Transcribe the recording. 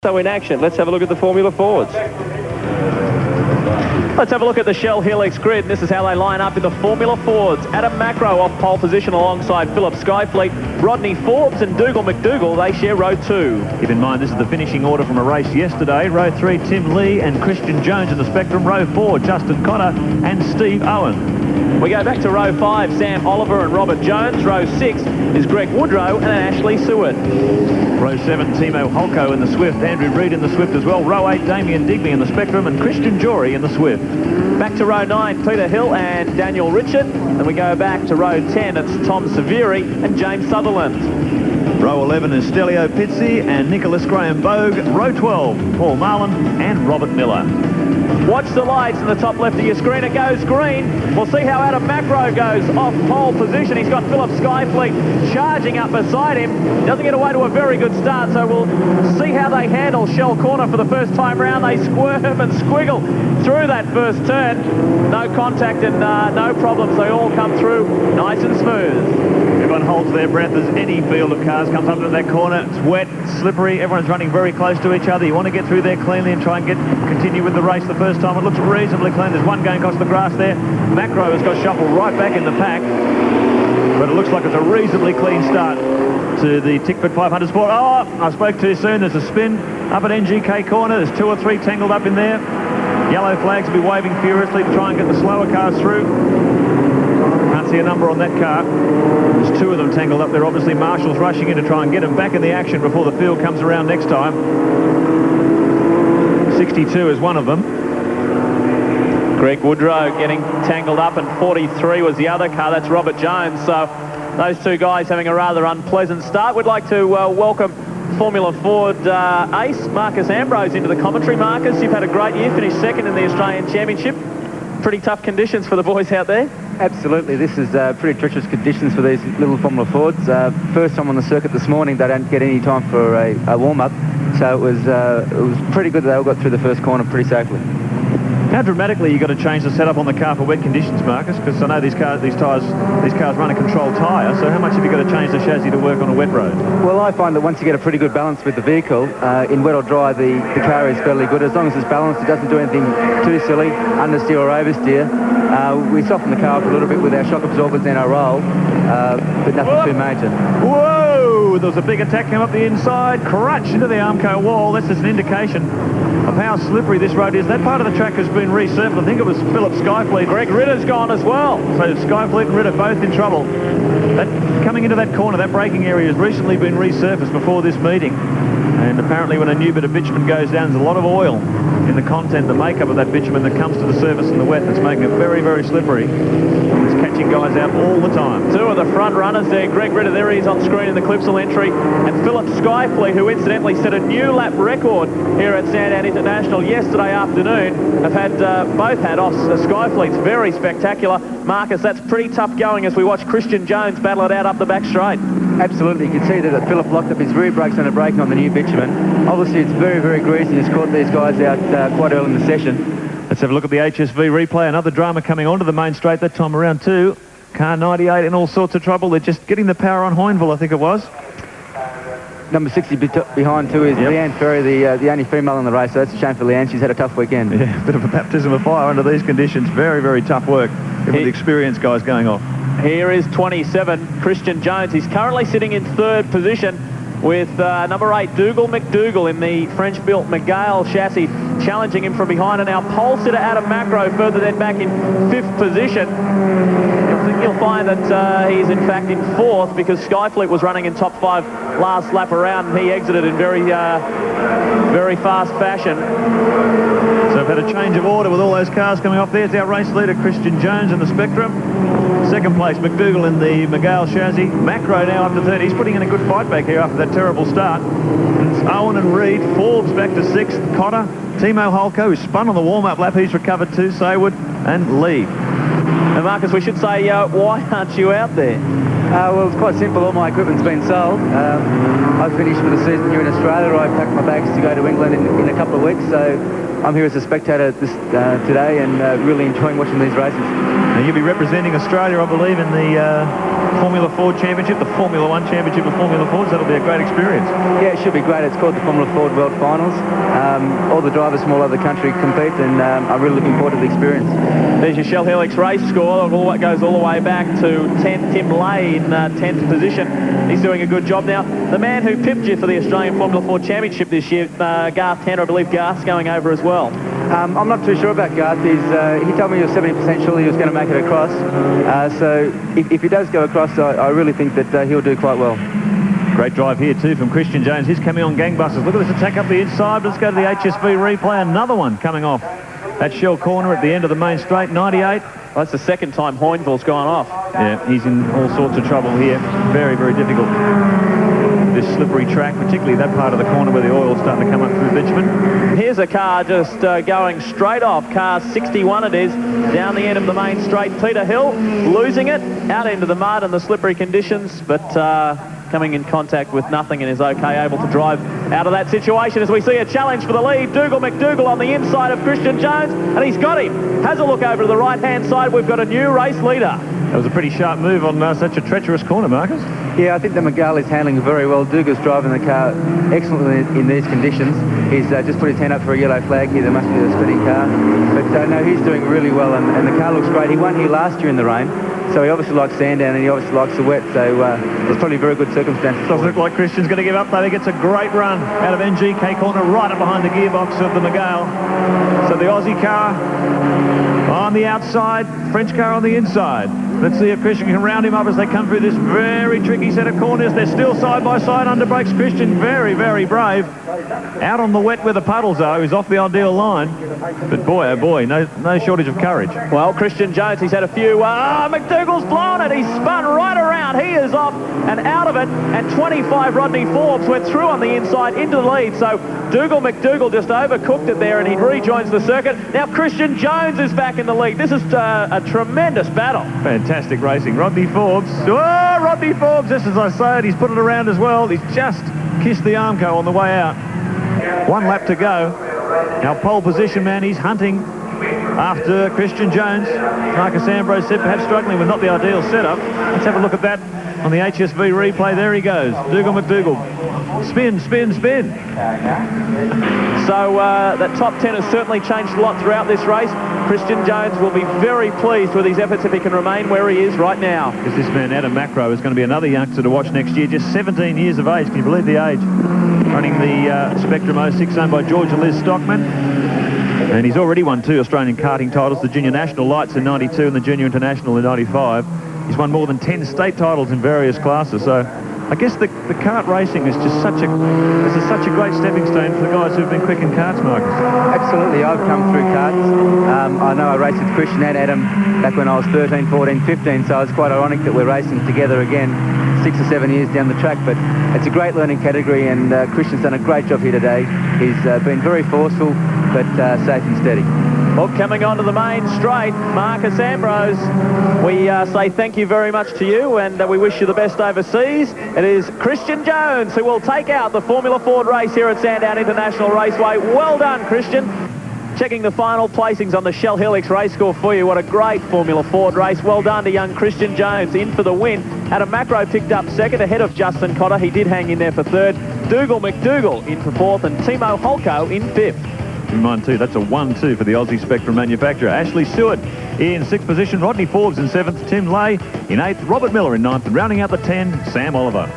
So in action, let's have a look at the Formula Fords. Let's have a look at the Shell Helix grid. This is how they line up in the Formula Fords. Adam Macro off pole position alongside Philip Skyfleet. Rodney Forbes and Dougal McDougall, they share row 2. Keep in mind, this is the finishing order from a race yesterday. Row 3, Tim Lee and Christian Jones in the spectrum. Row 4, Justin Connor and Steve Owen. We go back to row 5, Sam Oliver and Robert Jones. Row 6 is Greg Woodrow and Ashley Seward. Row 7, Timo Holko in the Swift. Andrew Reid in the Swift as well. Row 8, Damien Digby in the spectrum and Christian Jory in the Swift. Back to row 9, Peter Hill and Daniel Richard. And we go back to row 10, it's Tom Severi and James Sutherland. Row 11 is Stelio Pizzi and Nicholas Graham Bogue. Row 12, Paul Marlin and Robert Miller. Watch the lights in the top left of your screen. It goes green. We'll see how Adam Macro goes off pole position. He's got Philip Skyfleet charging up beside him. Doesn't get away to a very good start, so we'll see how they handle Shell Corner for the first time round. They squirm and squiggle through that first turn. No contact and no problems. They all come through nice and smooth. Everyone holds their breath as any field of cars comes up into that corner. It's wet, slippery. Everyone's running very close to each other. You want to get through there cleanly and try and continue with the race the first time. It looks reasonably clean. There's one going across the grass there. Macro has got shuffled right back in the pack. But it looks like it's a reasonably clean start to the Tickford 500 Sport. Oh, I spoke too soon. There's a spin up at NGK corner. There's 2 or 3 tangled up in there. Yellow flags will be waving furiously to try and get the slower cars through. Can't see a number on that car. There's 2 of them tangled up there. Obviously, Marshall's rushing in to try and get them back in the action before the field comes around next time. 62 is one of them. Greg Woodrow getting tangled up, and 43 was the other car. That's Robert Jones. So those 2 guys having a rather unpleasant start. We'd like to welcome Formula Ford ace Marcus Ambrose into the commentary. Marcus, you've had a great year, finished second in the Australian Championship. Pretty tough conditions for the boys out there. Absolutely, this is pretty treacherous conditions for these little Formula Fords. First time on the circuit this morning, they don't get any time for a warm-up, so it was pretty good that they all got through the first corner pretty safely. How dramatically you got to change the setup on the car for wet conditions, Marcus? Because I know these cars run a controlled tyre. So how much have you got to change the chassis to work on a wet road? Well, I find that once you get a pretty good balance with the vehicle, in wet or dry, the car is fairly good. As long as it's balanced, it doesn't do anything too silly, understeer or oversteer. We soften the car up a little bit with our shock absorbers and our roll, but nothing too major. Whoa! There was a big attack came up the inside, crunch into the Armco wall. That's just an indication of how slippery this road is. That part of the track has been resurfaced. I think it was Philip Skyfleet. Greg Ritter's gone as well. So Skyfleet and Ritter both in trouble. Coming into that corner, that braking area has recently been resurfaced before this meeting. And apparently when a new bit of bitumen goes down, there's a lot of oil in the content, the makeup of that bitumen that comes to the surface in the wet. That's making it very, very slippery. It's catching guys out all the time. 2 of the front runners there. Greg Ritter, there he is on screen in the Clipsal entry. And Philip Skyfleet, who incidentally set a new lap record here at Sandown International yesterday afternoon, have had both had off. Skyfleet's very spectacular. Marcus, that's pretty tough going as we watch Christian Jones battle it out up the back straight. Absolutely. You can see that Philip locked up his rear brakes and a braking on the new bitumen. Obviously, it's very, very greasy. It's caught these guys out quite early in the session. Let's have a look at the HSV replay. Another drama coming onto the main straight that time around 2. Car 98 in all sorts of trouble. They're just getting the power on Hoynville, I think it was. Number 60 behind 2 is Leanne Ferry, the only female in the race, so that's a shame for Leanne. She's had a tough weekend. Yeah, a bit of a baptism of fire under these conditions. Very, very tough work with the experienced guys going off. Here is 27, Christian Jones. He's currently sitting in 3rd position with number 8, Dougal McDougall in the French-built McGale chassis, challenging him from behind. And our pole sitter, Adam Macro, further then back in 5th position. You'll find that he's in fact in 4th because Skyfleet was running in top 5 last lap around, and he exited in very fast fashion. So we've had a change of order with all those cars coming off. There's our race leader, Christian Jones in the Spectrum. 2nd place, McDougall in the McGale chassis. Macro now up to 3rd. He's putting in a good fight back here after that terrible start. It's Owen and Reid. Forbes back to 6th. Cotter. Timo Holko, who spun on the warm-up lap. He's recovered too. Saywood and Lee. And Marcus, we should say, why aren't you out there? Well, it's quite simple. All my equipment's been sold. I've finished for the season here in Australia. I packed my bags to go to England in a couple of weeks. So I'm here as a spectator today and really enjoying watching these races. Now, you'll be representing Australia, I believe, in the Formula Ford Championship, the Formula One Championship of Formula Fords. That'll be a great experience. Yeah, it should be great. It's called the Formula Ford World Finals. All the drivers from all over the country compete, and I'm really looking forward to the experience. There's your Shell Helix race score. It goes all the way back to 10th, Tim Lay in 10th position. He's doing a good job now. The man who pipped you for the Australian Formula Ford Championship this year, Garth Tanner, I believe Garth's going over as well. I'm not too sure about Garth. He told me he was 70% sure he was going to make it across. So if he does go across, I really think that he'll do quite well. Great drive here too from Christian Jones. He's coming on gangbusters. Look at this attack up the inside. Let's go to the HSV replay. Another one coming off at Shell Corner at the end of the main straight. 98. Well, that's the second time Hoynville's gone off. Yeah, he's in all sorts of trouble here. Very, very difficult. This slippery track, particularly that part of the corner where the oil's starting to come up through bitumen. Here's a car just going straight off. Car 61 it is, down the end of the main straight. Peter Hill losing it, out into the mud and the slippery conditions, but coming in contact with nothing and is okay, able to drive out of that situation as we see a challenge for the lead. Dougal McDougall on the inside of Christian Jones, and he's got him. Has a look over to the right-hand side. We've got a new race leader. That was a pretty sharp move on such a treacherous corner, Marcus. Yeah, I think that McGill is handling very well. Dougal's driving the car excellently in these conditions. He's just put his hand up for a yellow flag here. There must be a speeding car. But no, he's doing really well, and the car looks great. He won here last year in the rain, so he obviously likes Sandown and he obviously likes the wet, so it's probably very good circumstances. Doesn't look like Christian's going to give up, though. He gets a great run out of NGK corner, right up behind the gearbox of the McGill. So the Aussie car on the outside, French car on the inside. Let's see if Christian can round him up as they come through this very tricky set of corners. They're still side by side under brakes. Christian very, very brave. Out on the wet where the puddles are. He's off the ideal line. But boy, oh boy, no shortage of courage. Well, Christian Jones, he's had a few. McDougall's blown it. He's spun right around. He is off and out of it. And 25 Rodney Forbes went through on the inside into the lead. So Dougal McDougall just overcooked it there and he rejoins the circuit. Now Christian Jones is back in the lead. This is a tremendous battle. Fantastic racing. Rodney Forbes. Oh, Rodney Forbes, just as I say it, he's put it around as well. He's just kissed the Armco on the way out. One lap to go. Now pole position man, he's hunting after Christian Jones. Marcus Ambrose said perhaps struggling with not the ideal setup. Let's have a look at that on the HSV replay. There he goes. Dougal McDougall. Spin, spin, spin. So that top 10 has certainly changed a lot throughout this race. Christian Jones will be very pleased with his efforts if he can remain where he is right now. Because this man, Adam Macro, is going to be another youngster to watch next year. Just 17 years of age. Can you believe the age? Running the Spectrum 06 owned by George and Liz Stockman. And he's already won 2 Australian karting titles, the Junior National Lights in 92 and the Junior International in 95. He's won more than 10 state titles in various classes. So I guess the kart racing is just such a great stepping stone for the guys who've been quick in karts, Marcus. Absolutely, I've come through karts. I know I raced with Christian and Adam back when I was 13, 14, 15, so it's quite ironic that we're racing together again 6 or 7 years down the track, but it's a great learning category and Christian's done a great job here today. He's been very forceful, but safe and steady. Well, coming onto the main straight, Marcus Ambrose, we say thank you very much to you and we wish you the best overseas. It is Christian Jones who will take out the Formula Ford race here at Sandown International Raceway. Well done, Christian. Checking the final placings on the Shell Helix race score for you. What a great Formula Ford race. Well done to young Christian Jones in for the win. Adam Macro picked up second ahead of Justin Cotter. He did hang in there for third. Dougal McDougall in for fourth and Timo Holko in fifth. In mine too, that's a 1-2 for the Aussie Spectrum manufacturer. Ashley Seward in 6th position, Rodney Forbes in 7th, Tim Lay in 8th, Robert Miller in 9th, and rounding out the 10, Sam Oliver.